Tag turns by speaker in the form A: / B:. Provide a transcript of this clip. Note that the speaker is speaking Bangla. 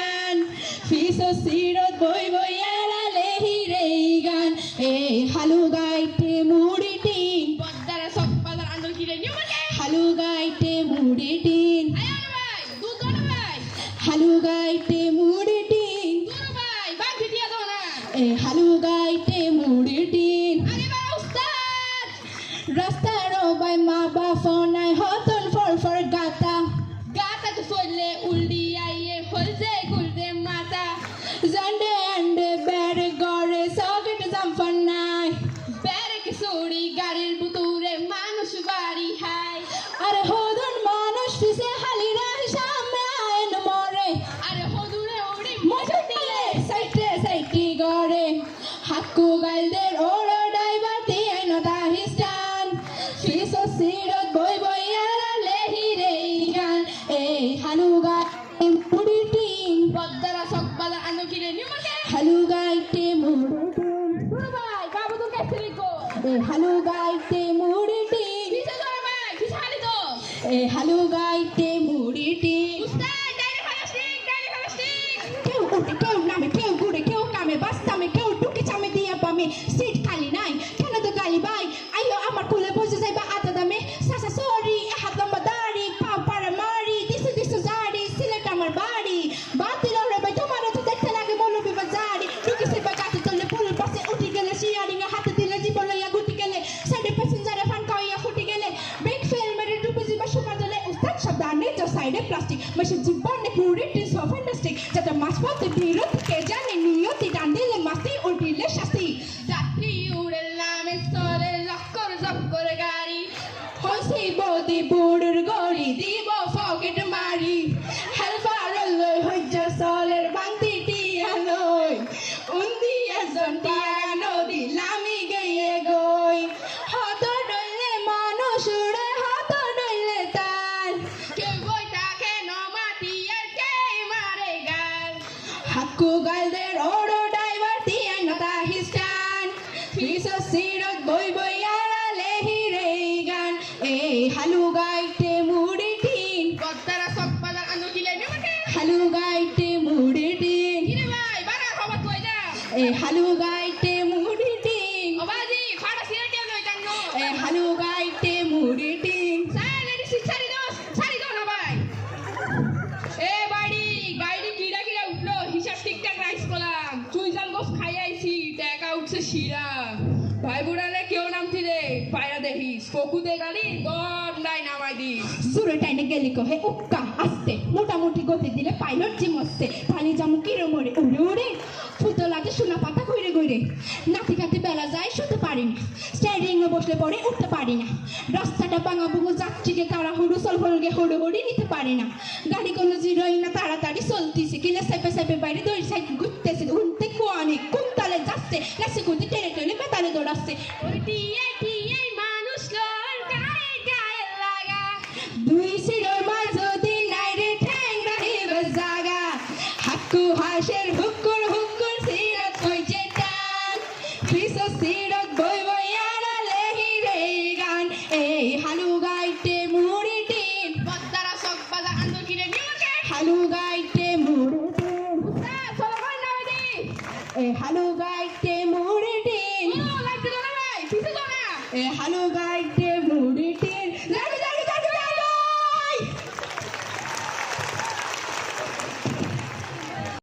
A: টান ফিসো সিরত বই বই আড়ালে হিরে গান হালু গাইতে মুড়ি টিন
B: বদ্দারা সব বাজার আন্দোলন কিরে নিউ মানে
A: হালু গাইতে মুড়ি টিন
B: আয়ান ভাই দুধ ধর ভাই
A: হালু গাইতে মুড়ি টিন
B: দুধ ভাই বাকি দিয়া দাও না
A: হালু গাইতে মুড়ি টিন
B: আরে বাবা উস্তাদ
A: রাস্তার বাই মা বা ফোনায় হতন ফর গাতা
B: গাতা তো চললে উল্ডি আইয়ে হলছে গুলদে মাথা
A: জান্ডে আন্ডে বেড় গড়ে সকেট জাম্পার নাই
B: বেরে কিশোরী গাড়ির বুতুরে মানুষ বাড়ি হাই
A: আরে হদন মানুষ পিছে হালি রাহি সামনে আইন মরে
B: আরে হদুরে ওড়ি
A: মজা দিলে সাইটে গড়ে হাক্কু গাইলদের ওড়ো ড্রাইভার দিয়ে নদা হিস্টান ফিসো সিরত বই বই আড়ালে হিরে গান হালু গাইতে মুড়ি টিন
B: বদ্দারা সব বাজার আন্দোলন কিরে নিউ মানে
A: হালু গাইতে মুড়ি টিন
B: দুধ ভাই বাবু তো কেসে লিখো
A: হালু গাইতে মুড়ি টিন
B: কিসে ধর ভাই কিসে হালি তো
A: হালু গাইতে মুড়ি টিন
B: উস্তাদ ডাইরে ফালাস্টিক
A: কেউ উঠে কেউ নামে কেউ ঘুরে কেউ কামে বাস্তামে কেউ টুকি চামে দিয়ে পামে সিট খালি নাই কেন তো গালি ভাই আইও আমার কোলে বসে যাইবা আতা দামে সাসা সরি হাত লম্বা দাড়ি পা পাড়া মারি দিশু জাড়ি সিলেট আমার বাড়ি বাতিল রে ভাই তোমার তো দেখতে লাগে মৌলবি বাজারি টুকি সেবা কাছে চলে পুল পাশে উঠি গেলে শিয়ারিং হাতে দিলে জীবন লইয়া গুটি গেলে সাইডে প্যাসেঞ্জারে ফান কাইয়া ফুটি গেলে ব্রেক ফেল মেরে ডুবে যাবা সুমা দলে উস্তাদ সাবধানে তো সাইডে প্লাস্টিক মেশে জীবনে পুরি টিস অফ ফ্যান্টাস্টিক যেটা মাঝপথে বিরত কে জানে নিয়তি ডান দিলে মাসি উল্টিলে শাস্তি
B: যাত্রী উড়ে নামে স্তরে লক্কর জক্কর গাড়ি
A: হইছে বদি বুড়ুর গড়ি দিব ফকেট মারি হেলফার লই হইজা সলের বান্তি টিয়া লই উন্দি এজন টিয়া নদী লামি গইয়ে গই হত ডইলে মানুষ উড়ে হত ডইলে তার
B: কেউ বই তাকে নমাটি আর কে মারে গাল
A: হাক্কু গাইলদের ওড়ো ড্রাইভার দিয়ে নতা হিস্টান ফিসো সিরত বই বই আড়ালে হিরে গান হালু গাইতে মুড়ি টিন
B: বদ্দারা সব বাজার আন্দোলন কিরে নিউ মানে
A: হালু গাইতে মুড়ি টিন
B: কিরে ভাই বাড়া খবর কই যা
A: হালু গাইতে মুড়ি টিন
B: ও বাজি ফাটা সিলেটে লই কান্নো
A: হালু গাইতে মুড়ি টিন
B: সাইলেন্ট সারি দাও না ভাই এ বাড়ি গাড়ি কিরা কিরা উঠলো হিসাব ঠিকঠাক রাইস করলাম চুই জাল গোস খাই আইছি টাকা উঠছে শিরা ভাই বুড়ালে কেউ নামতি রে পায়রা দেখিস ফকুতে গালি দম নাই নামাই দিস
A: জোরে টাইনে গেলি কহে উক্কা আস্তে মোটামুটি গতি দিলে পাইলট জিমস্তে পানি জামু কিরো মরে উড়ে উড়ে ফুতলাতে সোনা পাতা কইরে কইরে নাতি কাতে বেলা যায় শুতে পারি না স্টারিং এ বসলে পরে উঠতে পারি না রাস্তাটা ভাঙা বুঙু যাত্রীকে তারা হুড়ু সলফলকে হুড়োহুড়ি নিতে পারি না গাড়ি কোনো জিরোই না তাড়াতাড়ি চলতেছে কিলে সাইপে বাইরে দৌড়ি সাইড ঘুরতেছে উঠতে কোয়ানি কোন তালে যাচ্ছে লাসে কুদি টেনে টেনে বেতালে দৌড়াচ্ছে
B: ওই টিয়ে মানুষ লোর গায়ে গায়ে লাগা
A: দুই শিরোর মাঝদি নাই রে ঠ্যাং রাহিবে জাগা হাক্কু হাসের হুক্কুর সিরত কইছে টান ফিসো সিরত বই বই আড়ালে হিরে গান হালু গাইতে মুড়ি টিন
B: বদ্দারা সব বাজার আন্দোলন কিরে নিউ মানে
A: হালু গাইতে মুড়ি টিন
B: উস্তাদ চলো ভাই নামে দি
A: হালু গাইতে মুড়ি টিন
B: ও লাগতে দাও না ভাই পিছে যাও না
A: হালু গাইতে মুড়ি টিন